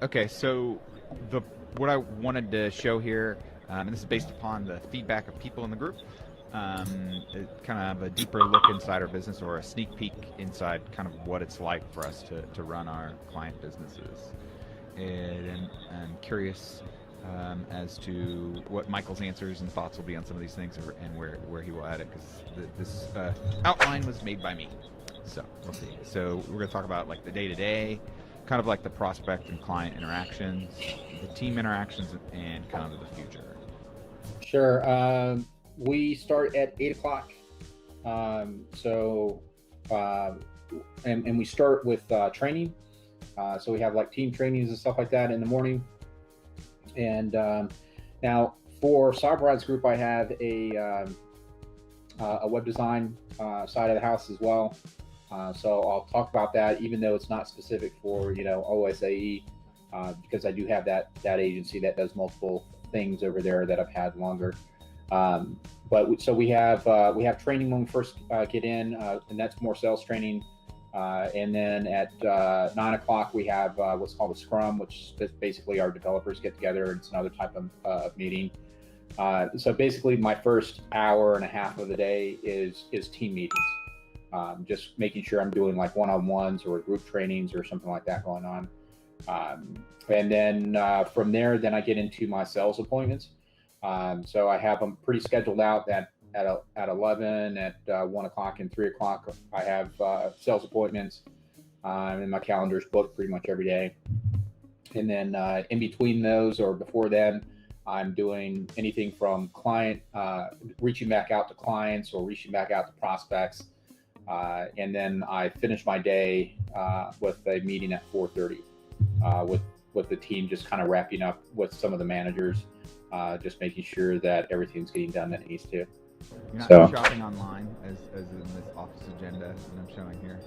Okay, so what I wanted to show here, and this is based upon the feedback of people in the group, kind of a deeper look inside our business, or a sneak peek inside kind of what it's like for us to run our client businesses. And I'm curious as to what Michael's answers and thoughts will be on some of these things, and where he will add it, because this outline was made by me. So we'll see. So we're going to talk about like the day-to-day, kind of like the prospect and client interactions, the team interactions, and kind of the future. Sure. We start at 8 o'clock. And we start with training. So we have like team trainings and stuff like that in the morning. And now for Cyberride's group, I have a web design side of the house as well. So I'll talk about that, even though it's not specific for, OSAE, because I do have that agency that does multiple things over there that I've had longer. So we have training when we first get in, and that's more sales training. And then at 9 o'clock, we have what's called a scrum, which is basically our developers get together. It's another type of meeting. So basically my first hour and a half of the day is team meetings. Just making sure I'm doing like one-on-ones or group trainings or something like that going on. And then from there, then I get into my sales appointments. So I have them pretty scheduled out that at 11, at 1 o'clock and 3 o'clock, I have sales appointments, and my calendar's booked pretty much every day. And then in between those or before then, I'm doing anything from reaching back out to clients or reaching back out to prospects. And then I finish my day with a meeting at 4:30 with the team, just kind of wrapping up with some of the managers, just making sure that everything's getting done that it needs to. You're not shopping online as in this office agenda that I'm showing here?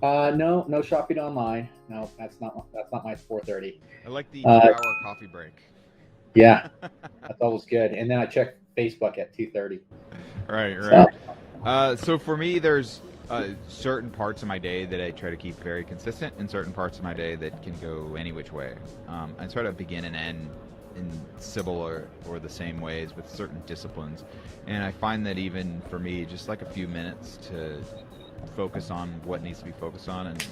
No shopping online. No, that's not my 4:30. I like the 2-hour coffee break. Yeah, that's always good. And then I check Facebook at 2:30. Right. So for me, there's certain parts of my day that I try to keep very consistent, and certain parts of my day that can go any which way. I try to begin and end in similar or the same ways with certain disciplines. And I find that even for me, just like a few minutes to focus on what needs to be focused on, and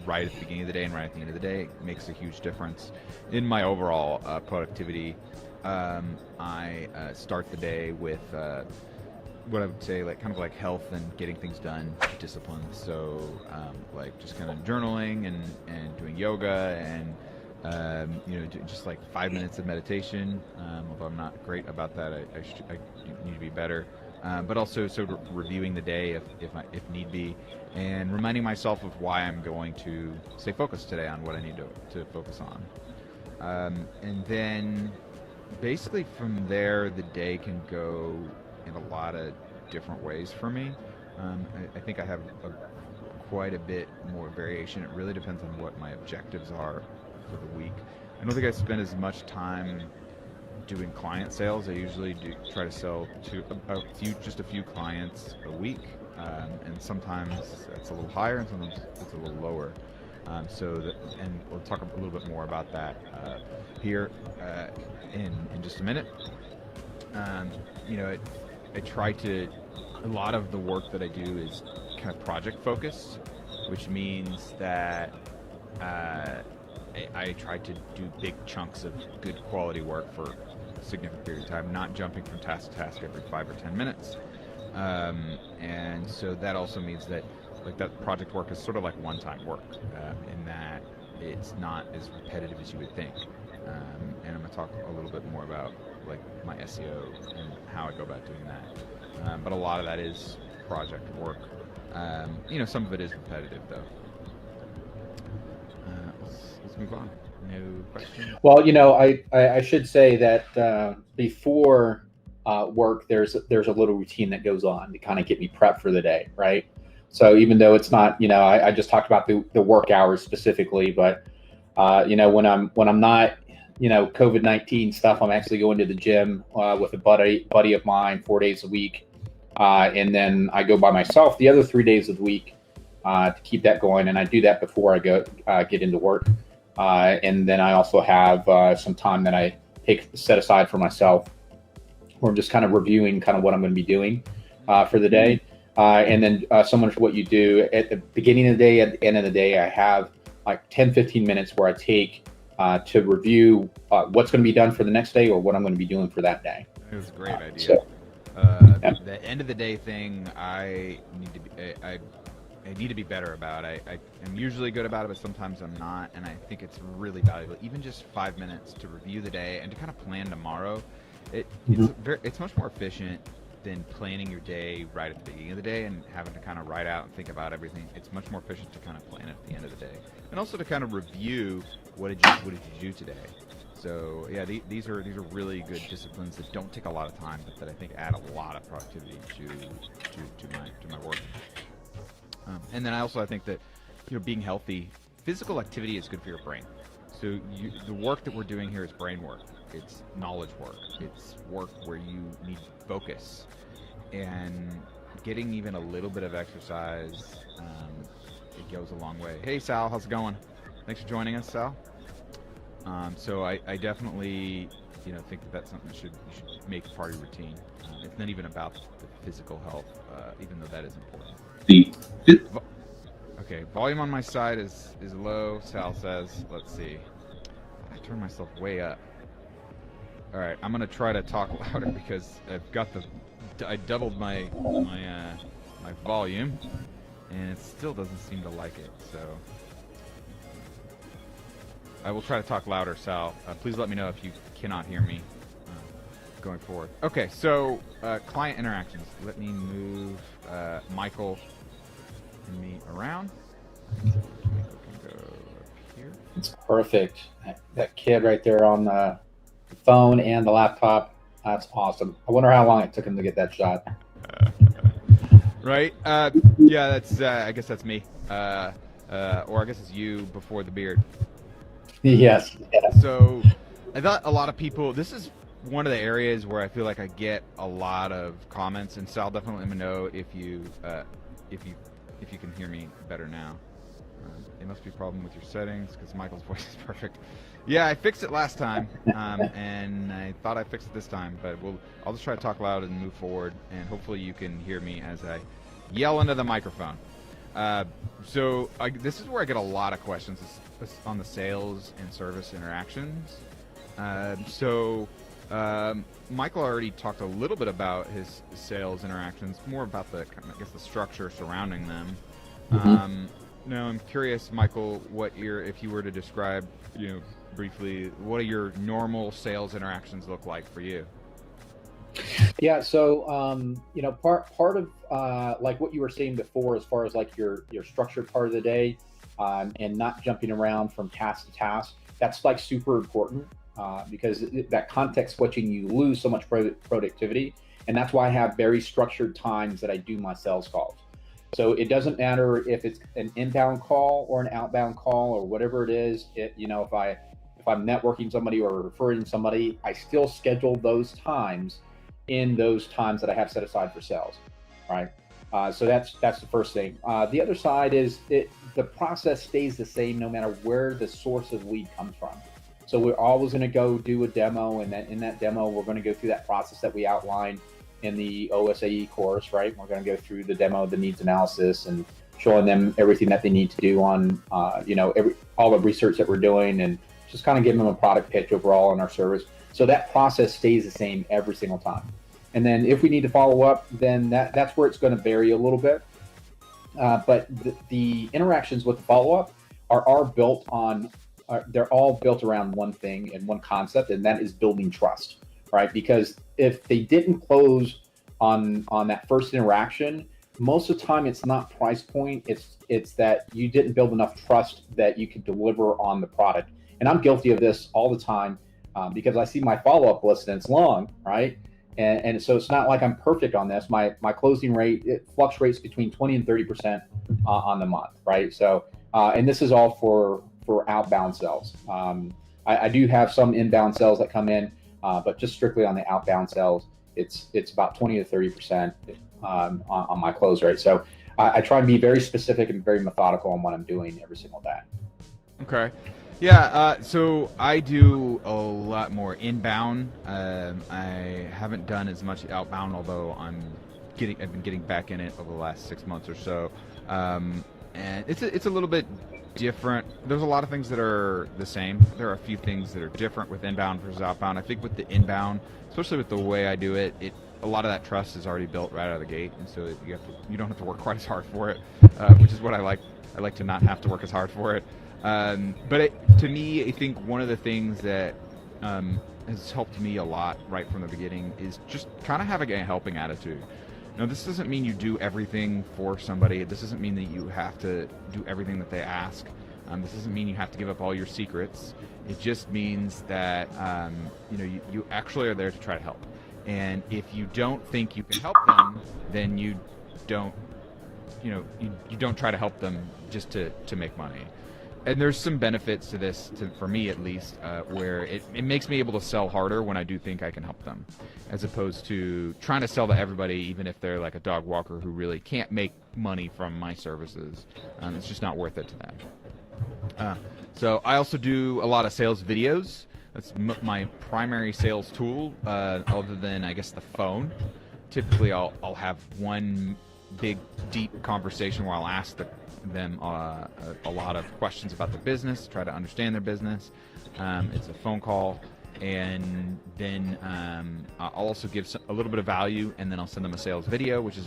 right at the beginning of the day and right at the end of the day, makes a huge difference in my overall productivity. I start the day with what I would say, like kind of like health and getting things done disciplines. So like just kind of journaling and doing yoga and just like 5 minutes of meditation. Although I'm not great about that, I need to be better. But also sort of reviewing the day if need be, and reminding myself of why I'm going to stay focused today on what I need to focus on. And then basically from there, the day can go in a lot of different ways for me. I think I have quite a bit more variation. It really depends on what my objectives are for the week. I don't think I spend as much time doing client sales. I usually try to sell to just a few clients a week, and sometimes it's a little higher and sometimes it's a little lower. And we'll talk a little bit more about that here in just a minute. I try to, a lot of the work that I do is kind of project focused, which means that I try to do big chunks of good quality work for a significant period of time, not jumping from task to task every 5 or 10 minutes. And so that also means that like that project work is sort of like one-time work, in that it's not as repetitive as you would think. And I'm going to talk a little bit more about like my SEO and how I go about doing that. But a lot of that is project work. Some of it is repetitive though. Let's move on. No questions? Well, I should say that before work, there's a little routine that goes on to kind of get me prepped for the day, right? So even though it's not, I just talked about the work hours specifically, but when I'm not, COVID-19 stuff, I'm actually going to the gym with a buddy of mine 4 days a week, and then I go by myself the other 3 days of the week. to keep that going. And I do that before I go get into work. And then I also have some time that I set aside for myself, where I'm just kind of reviewing kind of what I'm going to be doing for the day. And then similar to what you do at the beginning of the day, at the end of the day, I have like 10-15 minutes where I take to review what's going to be done for the next day, or what I'm going to be doing for that day. It was a great idea. So, the end of the day thing, I need to be better about. I am usually good about it, but sometimes I'm not, and I think it's really valuable. Even just 5 minutes to review the day and to kind of plan tomorrow. It's much more efficient than planning your day right at the beginning of the day and having to kind of write out and think about everything. It's much more efficient to kind of plan it at the end of the day, and also to kind of review what did you do today. So yeah, these are really good disciplines that don't take a lot of time, but that I think add a lot of productivity to my work. And then I think that being healthy, physical activity is good for your brain. So the work that we're doing here is brain work. It's knowledge work. It's work where you need focus, and getting even a little bit of exercise, it goes a long way. Hey Sal, how's it going? Thanks for joining us, Sal. So I definitely think that's something you should make part of your routine. It's not even about the physical health, even though that is important. Okay, volume on my side is low, Sal says. Let's see. I turned myself way up. All right, I'm gonna try to talk louder because I've got I doubled my volume, and it still doesn't seem to like it. So I will try to talk louder, Sal. Please let me know if you cannot hear me going forward. Okay, so client interactions. Let me move Michael and me around. So Michael can go up here. It's perfect. That kid right there on the phone and the laptop. That's awesome. I wonder how long it took him to get that shot. Right. Yeah, that's. I guess that's me. Or I guess it's you before the beard. Yes. So I thought a lot of people. This is one of the areas where I feel like I get a lot of comments, and Sal, definitely let me know if you can hear me better now. It must be a problem with your settings because Michael's voice is perfect. Yeah, I fixed it last time, and I thought I fixed it this time, but I'll just try to talk loud and move forward, and hopefully you can hear me as I yell into the microphone. So this is where I get a lot of questions on the sales and service interactions. Michael already talked a little bit about his sales interactions, more about the structure surrounding them. Mm-hmm. Now I'm curious, Michael, if you were to describe, briefly, what do your normal sales interactions look like for you? Yeah, so part of like what you were saying before, as far as like your structured part of the day, and not jumping around from task to task, that's like super important because that context switching, you lose so much productivity, and that's why I have very structured times that I do my sales calls. So it doesn't matter if it's an inbound call or an outbound call or whatever it is. If I'm networking somebody or referring somebody, I still schedule those times in those times that I have set aside for sales, right? So that's the first thing. The other side is the process stays the same no matter where the source of lead comes from. So we're always going to go do a demo, and in that demo, we're going to go through that process that we outlined in the OSAE course, right? We're going to go through the demo, the needs analysis, and showing them everything that they need to do on, all the research that we're doing, and just kind of giving them a product pitch overall on our service. So that process stays the same every single time. And then if we need to follow up, then that's where it's going to vary a little bit. But the interactions with the follow-up are built on, they're all built around one thing and one concept, and that is building trust, right? Because if they didn't close on that first interaction, most of the time it's not price point, it's that you didn't build enough trust that you could deliver on the product. And I'm guilty of this all the time because I see my follow-up list and it's long, right? And so it's not like I'm perfect on this. My closing rate, it fluctuates between 20 and 30% on the month, right? So, and this is all for outbound sales. I do have some inbound sales that come in, but just strictly on the outbound sales, it's about 20 to 30% on my close rate. So I try and be very specific and very methodical on what I'm doing every single day. Okay. Yeah, so I do a lot more inbound. I haven't done as much outbound, although I've been getting back in it over the last 6 months or so. And it's a little bit different. There's a lot of things that are the same. There are a few things that are different with inbound versus outbound. I think with the inbound, especially with the way I do it, a lot of that trust is already built right out of the gate, and so you don't have to work quite as hard for it, which is what I like. I like to not have to work as hard for it. But to me, I think one of the things that has helped me a lot right from the beginning is just kind of having a helping attitude. Now, this doesn't mean you do everything for somebody. This doesn't mean that you have to do everything that they ask. This doesn't mean you have to give up all your secrets. It just means that you actually are there to try to help. And if you don't think you can help them, then you don't try to help them just to make money. And there's some benefits to this, for me at least, where it makes me able to sell harder when I do think I can help them, as opposed to trying to sell to everybody, even if they're like a dog walker who really can't make money from my services. It's just not worth it to them. So I also do a lot of sales videos. That's my primary sales tool, other than, I guess, the phone. Typically, I'll have one big, deep conversation where I'll ask them a lot of questions about the business, try to understand their business. It's a phone call, and then I'll also give a little bit of value, and then I'll send them a sales video, which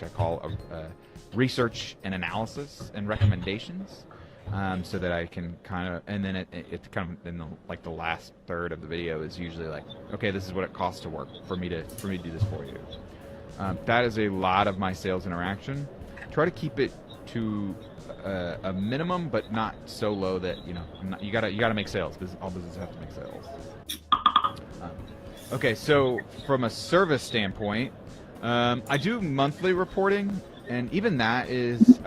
I call a research and analysis and recommendations, so that I can kind of, and then it kind of in the last third of the video is usually like, okay, this is what it costs to work for me to do this for you. That is a lot of my sales interaction. Try to keep it to a minimum, but not so low that you gotta make sales. All businesses have to make sales. Okay, so from a service standpoint, I do monthly reporting, and even that is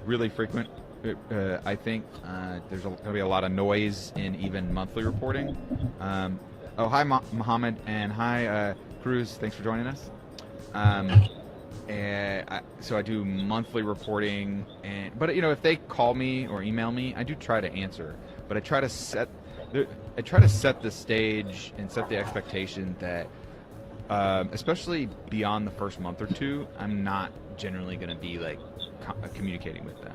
really frequent. I think there's going to be a lot of noise in even monthly reporting. Hi, Mohammed, and hi, Cruz. Thanks for joining us. So I do monthly reporting, but if they call me or email me, I do try to answer. But I try to set the stage and set the expectation that, especially beyond the first month or two, I'm not generally going to be like communicating with them.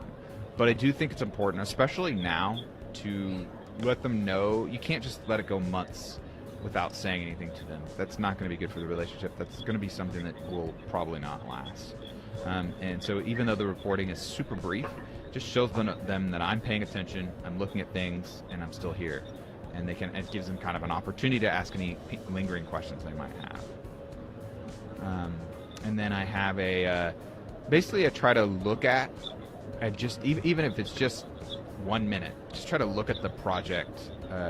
But I do think it's important, especially now, to let them know. You can't just let it go months without saying anything to them. That's not going to be good for the relationship. That's going to be something that will probably not last. And so even though the reporting is super brief, just shows them that I'm paying attention, I'm looking at things, and I'm still here. And it gives them kind of an opportunity to ask any lingering questions they might have. And then I have basically I try to look at just, even if it's just 1 minute, just try to look at the project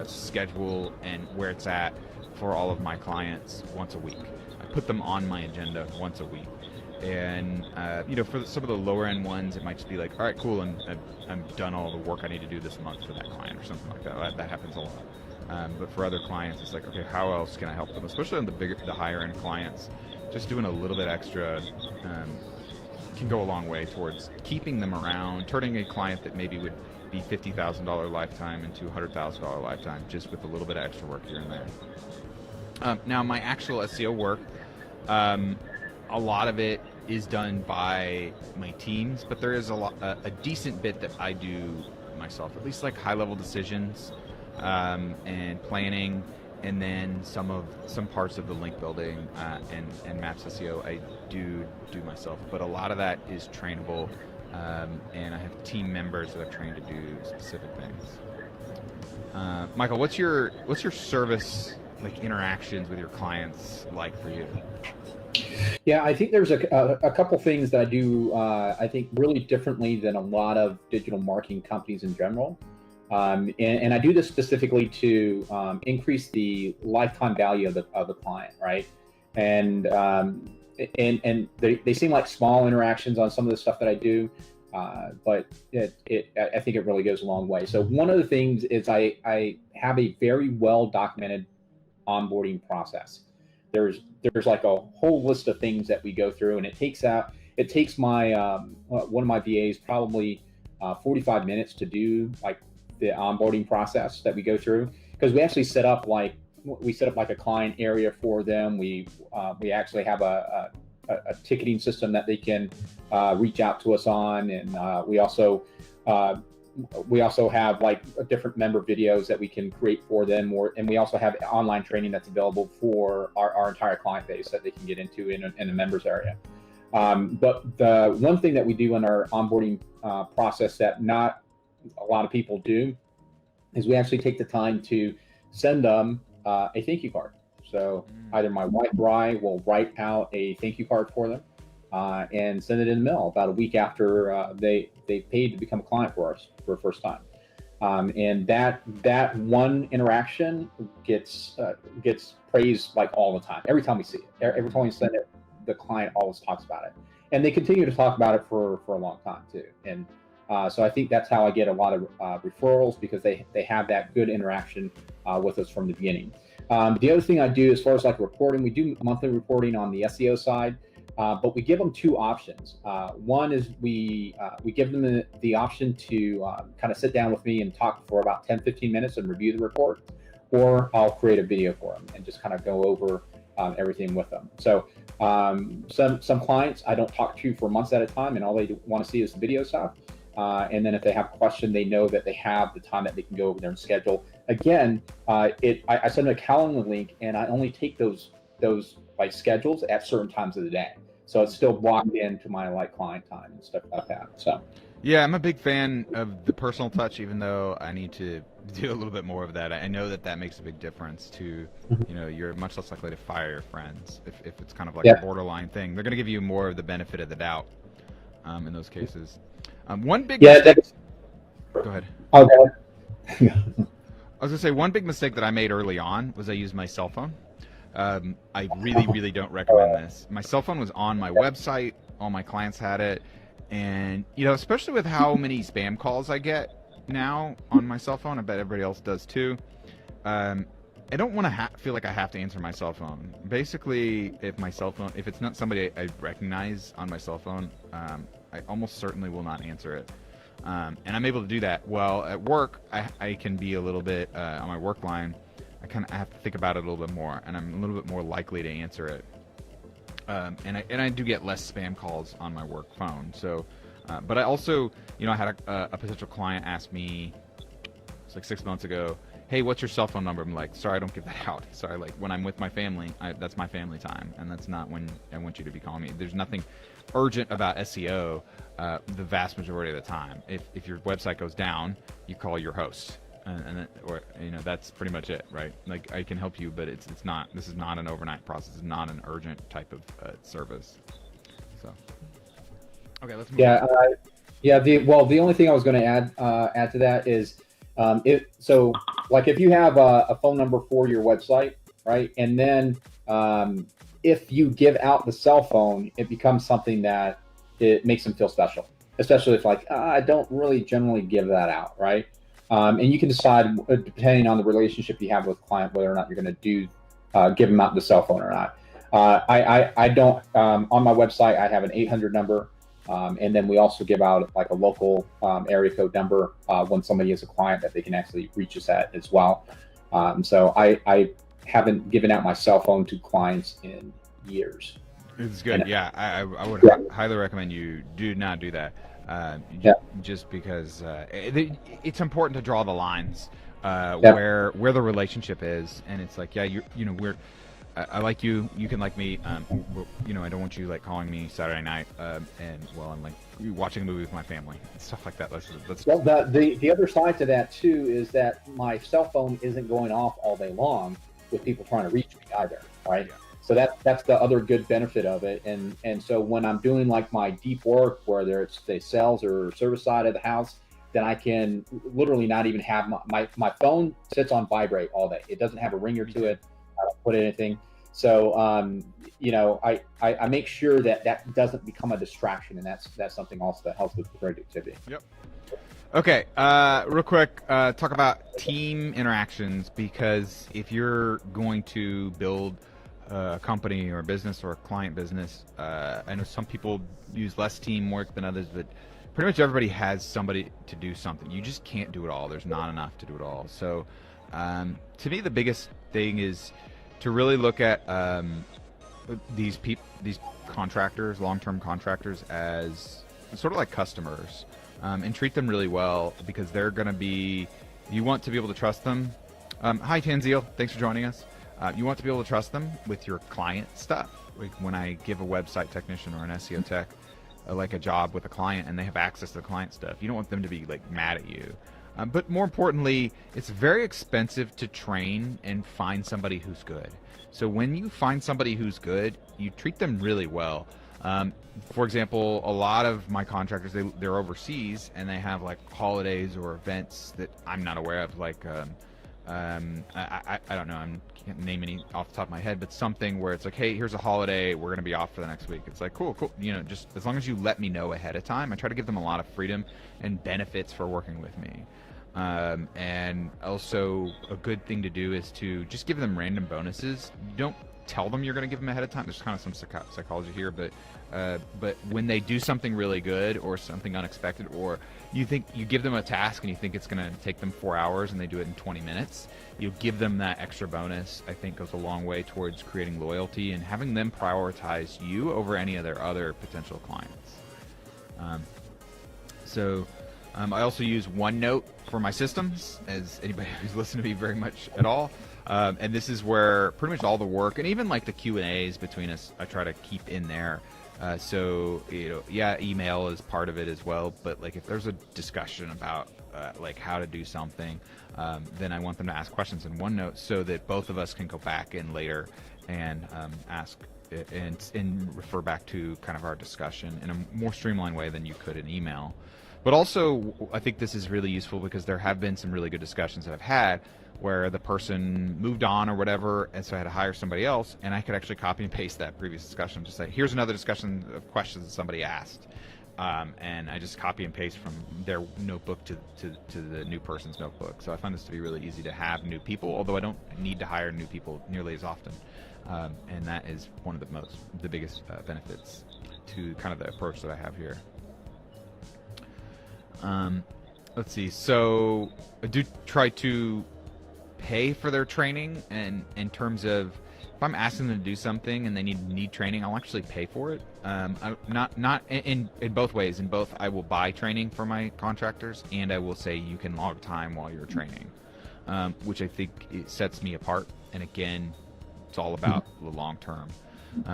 schedule and where it's at for all of my clients once a week. I put them on my agenda once a week. And for some of the lower end ones, it might just be like, all right, cool, and I've done all the work I need to do this month for that client or something like that. That happens a lot. But for other clients, it's like, okay, how else can I help them? Especially on the higher end clients, just doing a little bit extra can go a long way towards keeping them around, turning a client that maybe would be $50,000 lifetime into $100,000 lifetime, just with a little bit of extra work here and there. Now, my actual SEO work, a lot of it is done by my teams, but there is a decent bit that I do myself, at least like high-level decisions and planning, and then some parts of the link building and Maps SEO I do myself. But a lot of that is trainable, and I have team members that I've trained to do specific things. Michael, what's your service like interactions with your clients like for you? Yeah, I think there's a couple things that I do, I think, really differently than a lot of digital marketing companies in general. And I do this specifically to increase the lifetime value of the client, right? And they seem like small interactions on some of the stuff that I do, but I think it really goes a long way. So one of the things is I have a very well documented onboarding process. There's like a whole list of things that we go through, and it takes out, it takes my one of my VAs probably 45 minutes to do like the onboarding process that we go through, because we actually set up like a client area for them. We actually have a ticketing system that they can reach out to us on, and we also have like different member videos that we can create for them, and we also have online training that's available for our entire client base that they can get into in the members area. But the one thing that we do in our onboarding process that not a lot of people do is we actually take the time to send them a thank you card. So either my wife, Bri, will write out a thank you card for them and send it in the mail about a week after they paid to become a client for us for the first time. And that one interaction gets praised like all the time. Every time we see it, every time we send it, the client always talks about it, and they continue to talk about it for a long time too. And so I think that's how I get a lot of referrals, because they have that good interaction with us from the beginning. The other thing I do as far as like reporting, we do monthly reporting on the SEO side, but we give them two options. One is we give them the option to kind of sit down with me and talk for about 10-15 minutes and review the report, or I'll create a video for them and just kind of go over everything with them. So some clients I don't talk to for months at a time, and all they want to see is the video stuff. And then if they have a question, they know that they have the time that they can go over there and schedule. Again, I send them a calendar link, and I only take those like schedules at certain times of the day. So it's still blocked into my like client time and stuff like that. So yeah, I'm a big fan of the personal touch, even though I need to do a little bit more of that. I know that makes a big difference to, you're much less likely to fire your friends if it's kind of like a borderline thing. They're going to give you more of the benefit of the doubt in those cases. One big mistake. Go ahead. Okay. I was gonna say one big mistake that I made early on was I used my cell phone. I really don't recommend this. My cell phone was on my website. All my clients had it, and especially with how many spam calls I get now on my cell phone, I bet everybody else does too. I don't want to feel like I have to answer my cell phone. Basically, if it's not somebody I recognize on my cell phone, I almost certainly will not answer it. And I'm able to do that. Well, at work, I can be a little bit, on my work line, I have to think about it a little bit more, and I'm a little bit more likely to answer it. And I do get less spam calls on my work phone. So, but I also, I had a potential client ask me, it's like 6 months ago, hey, what's your cell phone number? I'm like, sorry, I don't give that out. Sorry, like when I'm with my family, that's my family time, and that's not when I want you to be calling me. There's nothing urgent about SEO the vast majority of the time. If your website goes down, you call your host, or that's pretty much it, right? Like I can help you, but it's not. This is not an overnight process. It's not an urgent type of service. So, okay, let's move on. The only thing I was going to add to that is so like if you have a phone number for your website, right, and then if you give out the cell phone, it becomes something that it makes them feel special, especially if like I don't really generally give that out, right? And you can decide, depending on the relationship you have with the client, whether or not you're going to give them out the cell phone or not. I don't on my website. I have an 800 number, and then we also give out like a local area code number when somebody is a client that they can actually reach us at as well. So I haven't given out my cell phone to clients in years. It's good. I would highly recommend you do not do that. Just because it's important to draw the lines where the relationship is, and it's like I like you, you can like me. I don't want you like calling me Saturday night and I'm like watching a movie with my family and stuff like that. Well, the other side to that too is that my cell phone isn't going off all day long with people trying to reach me either, right? Yeah. So that's the other good benefit of it. And so when I'm doing like my deep work, whether it's the sales or service side of the house, then I can literally not even have my phone sits on vibrate all day. It doesn't have a ringer to it. I don't put anything. So, I make sure that doesn't become a distraction, and that's something also that helps with productivity. Yep. Okay, real quick, talk about team interactions, because if you're going to build a company or a business or a client business, I know some people use less teamwork than others, but pretty much everybody has somebody to do something. You just can't do it all. There's not enough to do it all. So to me, the biggest thing is to really look at these contractors, long-term contractors, as sort of like customers, and treat them really well, because they're going to be, you want to be able to trust them. Hi Tanzil, thanks for joining us. You want to be able to trust them with your client stuff. Like when I give a website technician or an SEO tech like a job with a client and they have access to the client stuff, you don't want them to be like mad at you. But more importantly, it's very expensive to train and find somebody who's good. So when you find somebody who's good, you treat them really well. For example, a lot of my contractors, they're overseas and they have like holidays or events that I'm not aware of, like I don't know, I can't name any off the top of my head, but something where it's like, hey, here's a holiday, we're going to be off for the next week. It's like, cool, you know, just as long as you let me know ahead of time. I try to give them a lot of freedom and benefits for working with me. And also a good thing to do is to just give them random bonuses. Don't tell them you're going to give them ahead of time. There's kind of some psychology here, but when they do something really good or something unexpected, or you think you give them a task and you think it's going to take them 4 hours and they do it in 20 minutes, you give them that extra bonus. I think goes a long way towards creating loyalty and having them prioritize you over any of their other potential clients. I also use OneNote for my systems, as anybody who's listened to me very much at all. And this is where pretty much all the work and even like the Q&As between us, I try to keep in there. So, you know, yeah, email is part of it as well. But like if there's a discussion about like how to do something, then I want them to ask questions in OneNote so that both of us can go back in later and ask and refer back to kind of our discussion in a more streamlined way than you could in email. But also, I think this is really useful because there have been some really good discussions that I've had where the person moved on or whatever, and so I had to hire somebody else, and I could actually copy and paste that previous discussion. Just say, here's another discussion of questions that somebody asked, and I just copy and paste from their notebook to the new person's notebook. So I find this to be really easy to have new people, although I don't need to hire new people nearly as often, and that is one of the biggest benefits to kind of the approach that I have here. Let's see. So I do try to pay for their training, and in terms of if I'm asking them to do something and they need training, I'll actually pay for it. Not in both ways. In both, I will buy training for my contractors, and I will say you can log time while you're training, which I think it sets me apart. And again, it's all about the long term.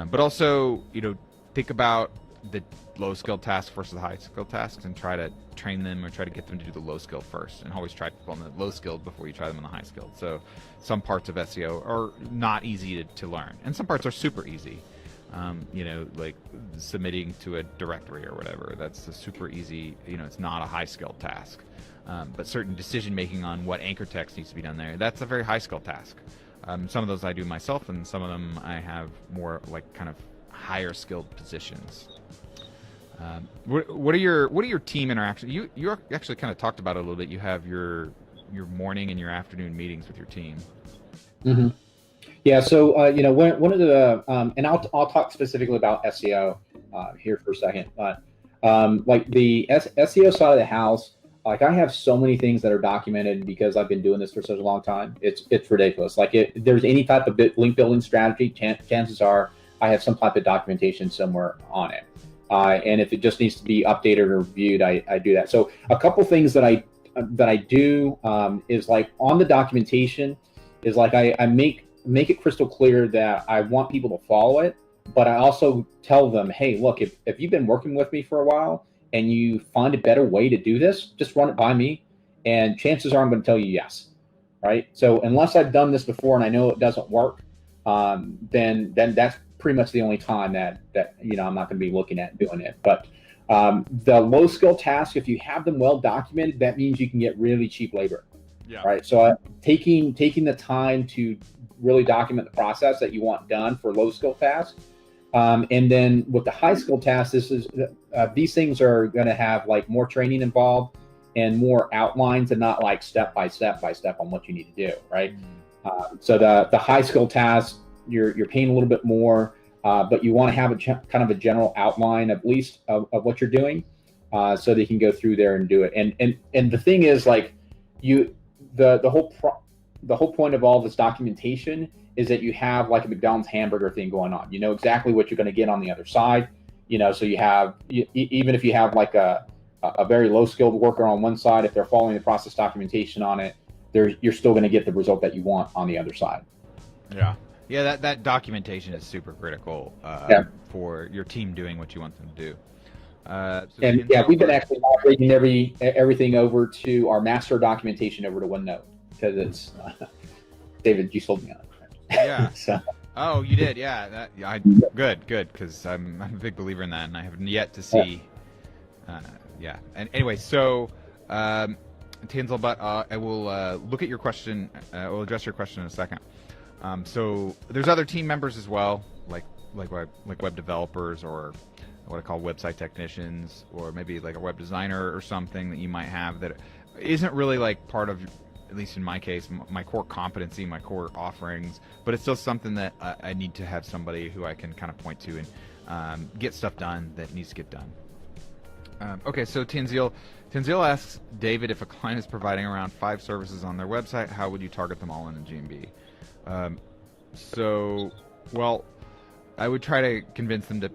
But also, you know, think about the low skilled tasks versus the high skilled tasks, and try to train them or try to get them to do the low skilled first, and always try people on the low skilled before you try them on the high skilled. So some parts of SEO are not easy to learn, and some parts are super easy. You know, like submitting to a directory or whatever, that's a super easy, you know, it's not a high skilled task. But certain decision making on what anchor text needs to be done there, that's a very high skilled task. Some of those I do myself, and some of them I have more like kind of higher skilled positions. What are your team interactions? You actually kind of talked about it a little bit. You have your morning and your afternoon meetings with your team. Mm-hmm. Yeah. So you know, one of the and I'll talk specifically about SEO here for a second. But like the SEO side of the house, like I have so many things that are documented because I've been doing this for such a long time. It's ridiculous. Like if there's any type of link building strategy, chances are I have some type of documentation somewhere on it. And if it just needs to be updated or reviewed, I do that. So a couple things that I do is like on the documentation is like I make it crystal clear that I want people to follow it, but I also tell them, hey, look, if you've been working with me for a while and you find a better way to do this, just run it by me, and chances are I'm going to tell you yes, right? So unless I've done this before and I know it doesn't work, then that's pretty much the only time that you know I'm not going to be looking at doing it. But the low skill tasks, if you have them well documented, that means you can get really cheap labor. Yeah. Right. So taking the time to really document the process that you want done for low skill tasks, and then with the high skill tasks, these things are going to have like more training involved and more outlines, and not like step by step on what you need to do. Right. So the high skill tasks, you're paying a little bit more, but you want to have kind of a general outline at least of what you're doing, so they can go through there and do it. And the thing is, like, the whole point of all this documentation is that you have like a McDonald's hamburger thing going on. You know exactly what you're going to get on the other side. So you have, even if you have like a very low skilled worker on one side, if they're following the process documentation on it, you're still going to get the result that you want on the other side. Yeah, that documentation is super critical for your team doing what you want them to do. We've been actually migrating everything over to our master documentation over to OneNote, because it's David, you sold me on it. Yeah. So. Oh, you did, yeah. Good, because I'm a big believer in that, and I have yet to see. And anyway, so Tanzil, but I will look at your question. We'll address your question in a second. So there's other team members as well, like web developers, or what I call website technicians, or maybe like a web designer or something that you might have that isn't really like part of, at least in my case, my core competency, my core offerings, but it's still something that I need to have somebody who I can kind of point to and get stuff done that needs to get done. Okay, so Tanzil asks, David, if a client is providing around 5 services on their website, how would you target them all in the GMB? Well, I would try to convince them to.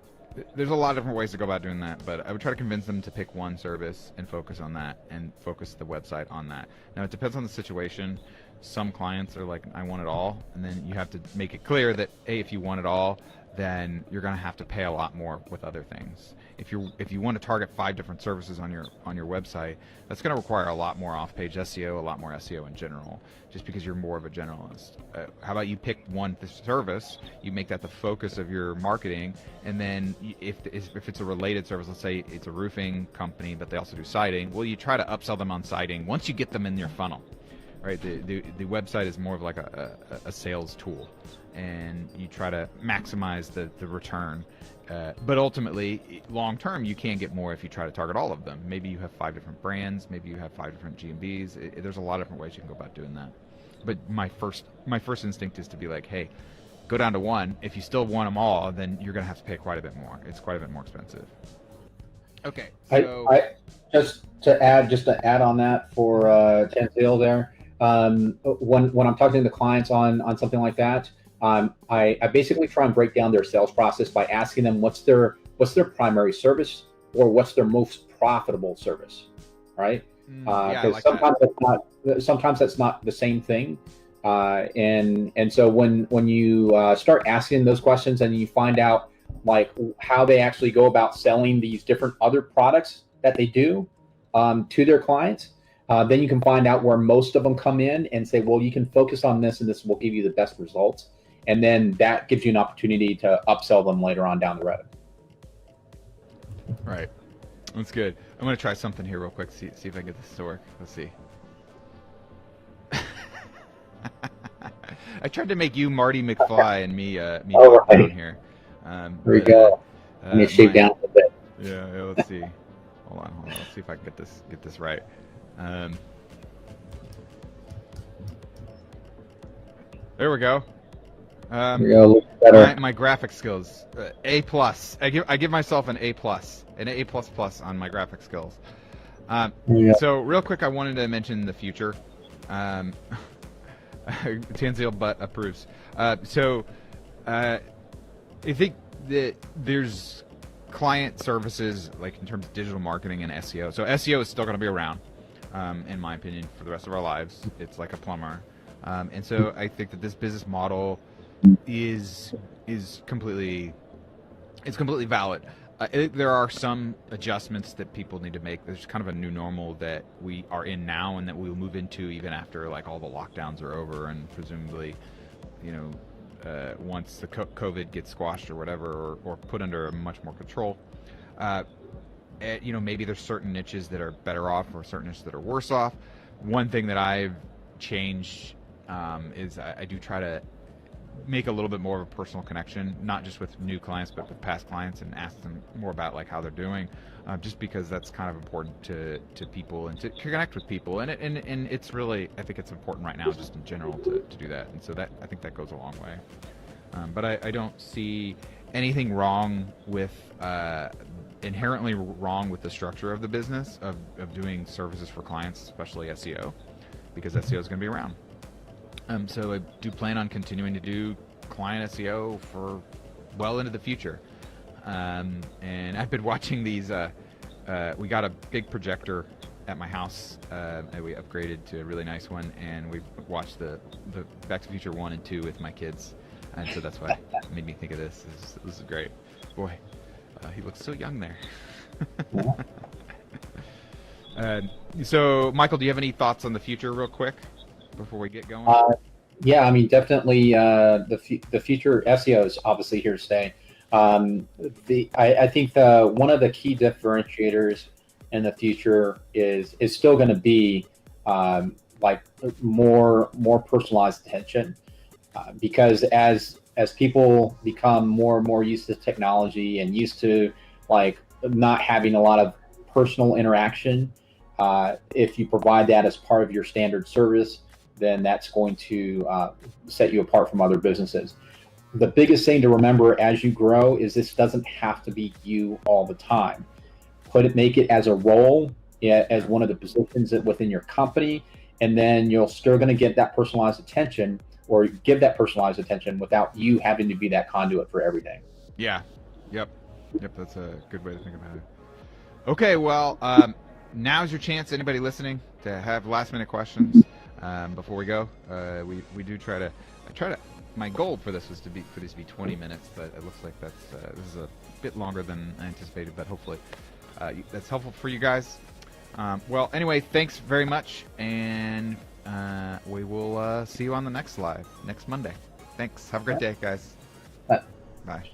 There's a lot of different ways to go about doing that, but I would try to convince them to pick one service and focus on that, and focus the website on that. Now, it depends on the situation. Some clients are like, I want it all, and then you have to make it clear that, hey, if you want it all, then you're going to have to pay a lot more with other things. If you want to target 5 different services on your website, that's going to require a lot more off-page SEO, a lot more SEO in general, just because you're more of a generalist. How about you pick one service, you make that the focus of your marketing, and then if it's a related service, let's say it's a roofing company, but they also do siding, well, you try to upsell them on siding once you get them in your funnel. Right, the website is more of like a sales tool, and you try to maximize the return. But ultimately, long term, you can get more if you try to target all of them. Maybe you have 5 different brands, maybe you have 5 different GMBs. There's a lot of different ways you can go about doing that. But my first instinct is to be like, hey, go down to one. If you still want them all, then you're going to have to pay quite a bit more. It's quite a bit more expensive. Okay, so I just to add on that for Tanzil there. When I'm talking to the clients on something like that, I basically try and break down their sales process by asking them what's their primary service, or what's their most profitable service, right? Because sometimes that's not the same thing, and so when you start asking those questions and you find out like how they actually go about selling these different other products that they do to their clients. Then you can find out where most of them come in and say, well, you can focus on this, and this will give you the best results. And then that gives you an opportunity to upsell them later on down the road. Right. That's good. I'm going to try something here real quick, see if I can get this to work. Let's see. I tried to make you Marty McFly and me right. down here. There we go. Let me shave down a bit. Yeah, let's see. Hold on. Let's see if I can get this right. There we go. There we go. Looks better. My graphic skills, A+. I give myself an A+, an A++ on my graphic skills. So real quick, I wanted to mention the future. Tanzil Butt approves. I think that there's client services, like in terms of digital marketing and SEO. So SEO is still going to be around, in my opinion, for the rest of our lives. It's like a plumber. And so I think that this business model is completely valid. There are some adjustments that people need to make. There's kind of a new normal that we are in now, and that we will move into even after like all the lockdowns are over, and presumably, once the COVID gets squashed or whatever, or put under much more control. Maybe there's certain niches that are better off, or certain niches that are worse off. One thing that I've changed is I do try to make a little bit more of a personal connection, not just with new clients, but with past clients, and ask them more about like how they're doing, just because that's kind of important to people, and to connect with people, and it's really, I think it's important right now just in general to do that, and so that, I think that goes a long way. But I don't see anything wrong with inherently wrong with the structure of the business of doing services for clients, especially SEO, because SEO is going to be around. So I do plan on continuing to do client SEO for well into the future. And I've been watching these. We got a big projector at my house, and we upgraded to a really nice one, and we watched the Back to the Future 1 and 2 with my kids, and so that's why it made me think of this. This is great. Boy, he looks so young there. So, Michael, do you have any thoughts on the future real quick before we get going? Yeah, I mean, definitely the future SEO is obviously here to stay. I think one of the key differentiators in the future is still going to be like more personalized attention, because as people become more and more used to technology and used to like not having a lot of personal interaction, if you provide that as part of your standard service, then that's going to set you apart from other businesses. The biggest thing to remember as you grow is this doesn't have to be you all the time. Make it as a role, as one of the positions within your company, and then you're still going to get that personalized attention, or give that personalized attention without you having to be that conduit for everything. Yeah. Yep. That's a good way to think about it. Okay. Well, now's your chance, anybody listening, to have last minute questions before we go. We do try to. My goal for this was for these to be 20 minutes, but it looks like this is a bit longer than I anticipated. But hopefully, that's helpful for you guys. Well, anyway, thanks very much, and we will see you on the next live next Monday. Thanks. Have a great day, guys. Bye. Bye.